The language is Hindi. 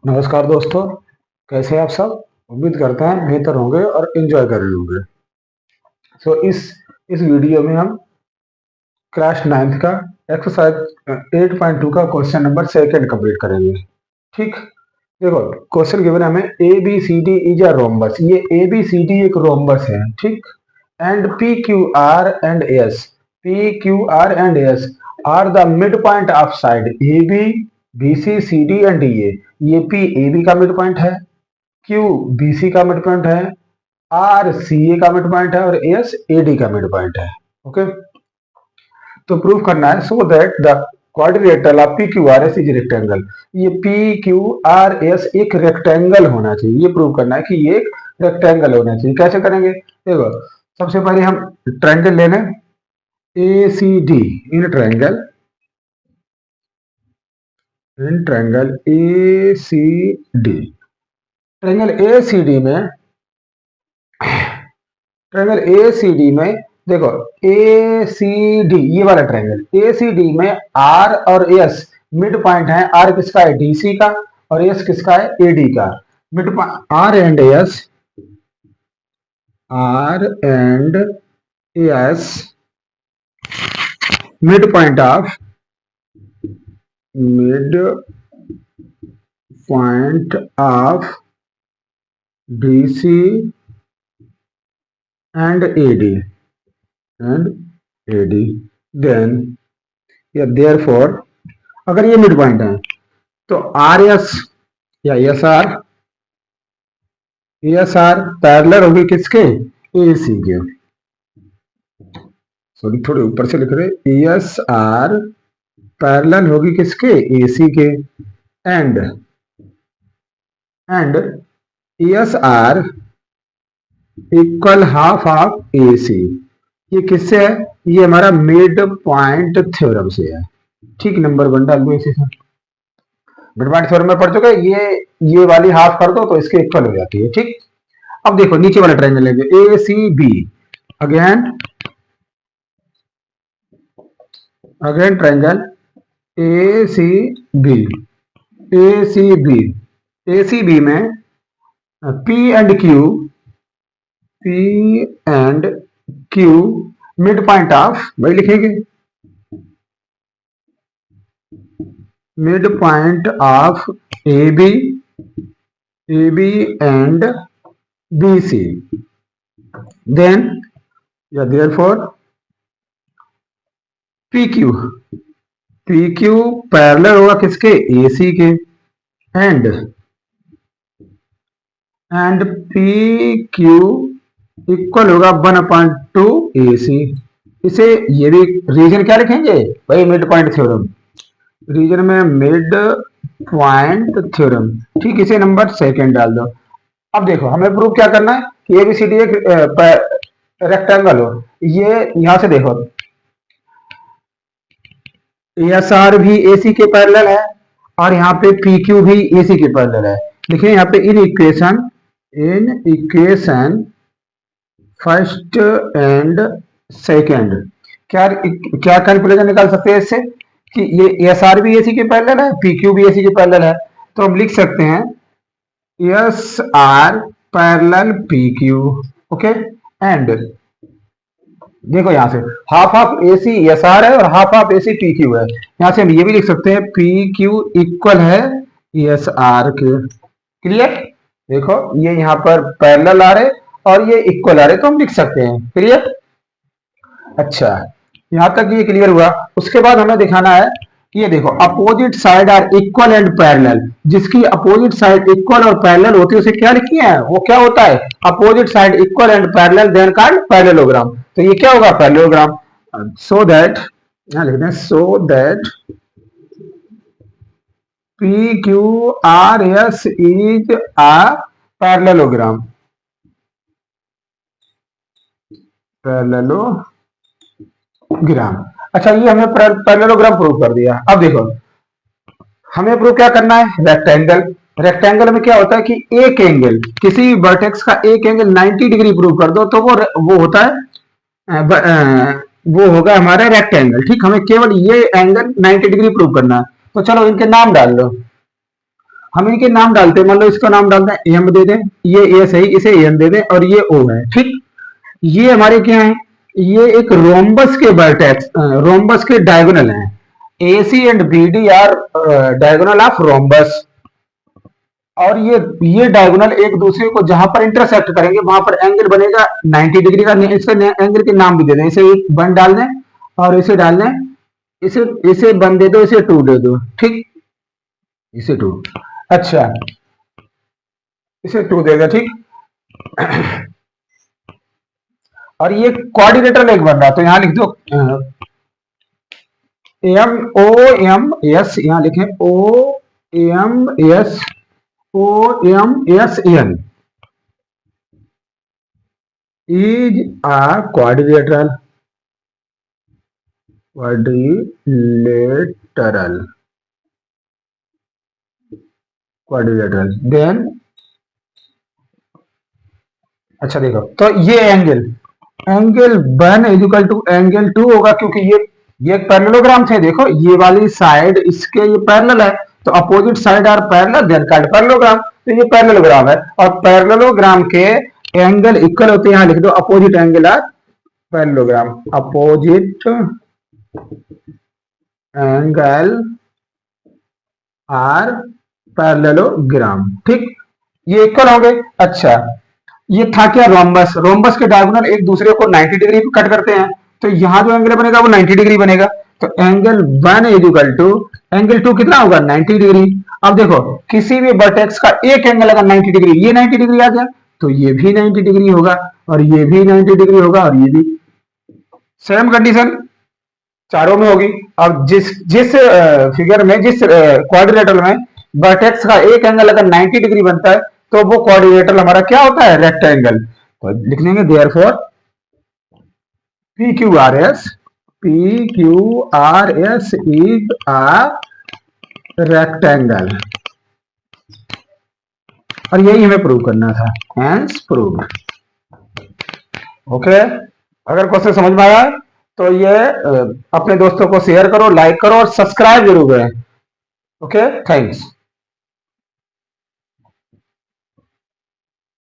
नमस्कार दोस्तों, कैसे हैं आप सब। उम्मीद करते हैं बेहतर होंगे और एंजॉय कर रहे होंगे। इस वीडियो में हम क्लास 9th का एक्सरसाइज 8.2 का क्वेश्चन नंबर सेकंड कंप्लीट करेंगे। ठीक, देखो क्वेश्चन गिवन है हमें A B C D is a rhombus. ये ए बी सी डी एक रोम्बस है, ठीक। And P Q R and S, P Q R and S are the mid point of side A B, B C, C D and D A. ये पी ए बी का मिड पॉइंट है, क्यू बी सी का मिड पॉइंट है, आर सी ए का मिड पॉइंट है और एस ए डी का मिड पॉइंट है। ओके, तो प्रूव करना है so that the quadrilateral of P Q R S is rectangle. ये पी क्यू आर एस एक रेक्टेंगल होना चाहिए, ये प्रूव करना है कि ये एक रेक्टेंगल होना चाहिए। कैसे करेंगे, देखो सबसे पहले हम ट्रायंगल ले लें A C D. In triangle A C D, triangle A C D में, ट्रायंगल ए सी डी में देखो ए सी डी, ये वाला ट्रायंगल ए सी डी में आर और एस मिड पॉइंट है। आर किसका है, डी सी का, और एस किसका है, ए डी का। Mid point R and S, R and S mid point of, mid point of D C and A D, then या देयरफॉर अगर ये मिड पॉइंट है तो आर एस या एस आर पैरेलल होगी किसके, ए सी के। सॉरी थोड़े ऊपर से लिख रहे, एस आर पैरेलल होगी किसके, ए सी के। And S R equal half of A C. ये किससे है, ये हमारा मिड पॉइंट थ्योरम से है। ठीक, नंबर 1 डाल दो इसे। मिड पॉइंट थ्योरम में पढ़ चुके, ये वाली हाफ कर दो तो इसके इक्वल हो जाती है। ठीक, अब देखो नीचे वाला ट्रायंगल लेंगे A C B. Again triangle A C B, A C B, A C B में P and Q, P and Q mid point of, वही लिखेंगे mid point of A B and B C. Then या देयरफॉर पी क्यू पैरेलल होगा किसके, ए सी के। एंड पी क्यू इक्वल होगा 1/2 ए सी। इसे ये भी रीजन क्या लिखेंगे भाई, मिड पॉइंट थ्योरम। रीजन में मिड पॉइंट थ्योरम। ठीक, इसे नंबर सेकंड डाल दो। अब देखो हमें प्रूव क्या करना है कि एबीसीडी एक रेक्टेंगल हो। ये यहां से देखो एस आर भी एसी के पैरेलल है और यहाँ पे पी क्यू भी एसी के पैरेलल है। देखिए यहाँ पे in equation first and second क्या क्या कैलकुलेशन निकाल सकते हैं इससे कि ये एस आर भी एसी के पैरेलल है, पी क्यू भी एसी के पैरेलल है। तो हम लिख सकते हैं S R parallel P Q. Okay, and देखो यहां से half of A C S R है और half of A C P Q है। यहां से हम ये भी लिख सकते हैं पी क्यू इक्वल है एस आर के। क्लियर, देखो ये यहाँ पर पैरेलल आ रहे और ये इक्वल आ रहे, तो हम लिख सकते हैं। क्लियर, अच्छा यहां तक ये क्लियर हुआ। उसके बाद हमें दिखाना है कि ये देखो opposite side are equal and parallel. जिसकी अपोजिट साइड इक्वल और पैरेलल होती है उसे क्या लिखी है, वो क्या होता है, opposite side equal and parallel then called parallelogram. तो ये क्या होगा, पैरेललोग्राम। सो दैट यहां लिखते हैं so that P Q R S is a parallelogram. Parallelogram, अच्छा ये हमने पैरेललोग्राम प्रूव कर दिया। अब देखो हमें प्रूव क्या करना है, रेक्टेंगल। रेक्टेंगल में क्या होता है कि एक एंगल, किसी वर्टेक्स का एक एंगल 90 डिग्री प्रूव कर दो तो वो होता है वो होगा हमारा रेक्टेंगल। ठीक, हमें केवल ये एंगल 90 डिग्री प्रूव करना है। तो चलो इनके नाम डाल दो। हम इनके नाम डालते हैं, मान लो इसका नाम डालते हैं एम दे दें, ये ए सही, इसे एम दे दें, और ये ओ है, ठीक। ये हमारे क्या है, ये एक रोम्बस के वर्टेक्स, रोम्बस के डायगोनल हैं। A C and B D are diagonal of rhombus. और ये डायगोनल एक दूसरे को जहां पर इंटरसेक्ट करेंगे वहां पर एंगल बनेगा 90 डिग्री का। इसके एंगल के नाम भी दे दें, इसे वन डाल दें और इसे डाल दें, इसे इसे वन दे दो, इसे टू दे दो, ठीक, इसे टू, अच्छा, इसे टू देगा, ठीक। और ये कोऑर्डिनेटर लेग बन रहा, तो यहां लिख दो एम ओ एम एस, यहां लिखें O M S, O M S N is a quadrilateral, quadrilateral, quadrilateral, then अच्छा देखो, तो ये angle one equal to angle two होगा, क्योंकि ये एक पैरेललोग्राम थे, देखो ये वाली साइड इसके ये पैरेलल है, तो opposite side are parallel then called parallelogram, तो ये पैरेललोग्राम है, और पैरेललोग्राम के एंगल इक्वल होते हैं, यहां लिख दो opposite angle are parallelogram, opposite angle are parallelogram, ठीक, ये इक्वल होंगे। अच्छा, ये था क्या, रोम्बस, रोम्बस के डायगोनल एक दूसरे को 90 डिग्री कट करते हैं, तो यहां जो एंगल बनेगा वो 90 डिग्री बनेगा, तो angle one is equal to angle two कितना होगा, 90 डिग्री। अब देखो किसी भी वर्टेक्स का एक एंगल अगर 90 डिग्री, ये 90 डिग्री आ गया, तो ये भी 90 डिग्री होगा, और ये भी 90 डिग्री होगा, और ये भी सेम कंडीशन चारों में होगी। अब जिस जिस फिगर में, जिस क्वाड्रिलेटरल में वर्टेक्स का एक एंगल अगर 90 डिग्री बनता है, तो वो क्वाड्रिलेटरल हमारा क्या होता है, रेक्टेंगल। तो लिख लेंगे therefore P Q R S, P Q R S is a rectangle, और यही हमें प्रूव करना था, हेंस प्रूव। ओके, अगर क्वेश्चन समझ में आया तो ये अपने दोस्तों को शेयर करो, लाइक करो और सब्सक्राइब जरूर करें। Okay, thanks.